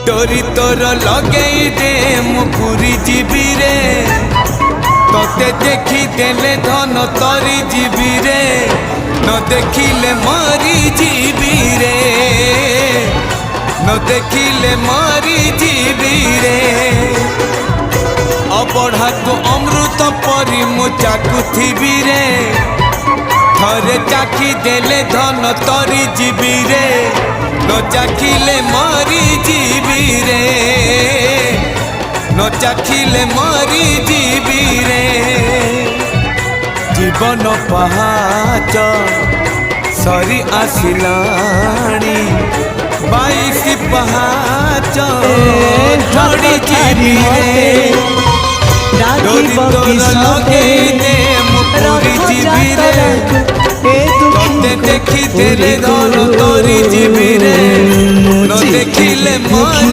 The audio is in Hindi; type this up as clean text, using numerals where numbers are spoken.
डोरी तोर लगे दे मुपुरी जीवी रे तोते देखी देले धन तरी जीवी रे न देखिले मरी जीवी रे न देखिले मरी जीवी रे अबढ़ा को अमृत परी मु चाकुथी रे थरे चाखी देले धन तरी जीवी रे न चाखिले मरी जीवी रे न चाखिले मरी जीवी रे जीवन पहाच सरी आसिलाणी 22 पहाच चढ़ी जीवी रे डोरी तोर लगे दे मुपुरी जीवी रे तोते देखी तेरे धन तोरी जीवी रे न देखिले मन।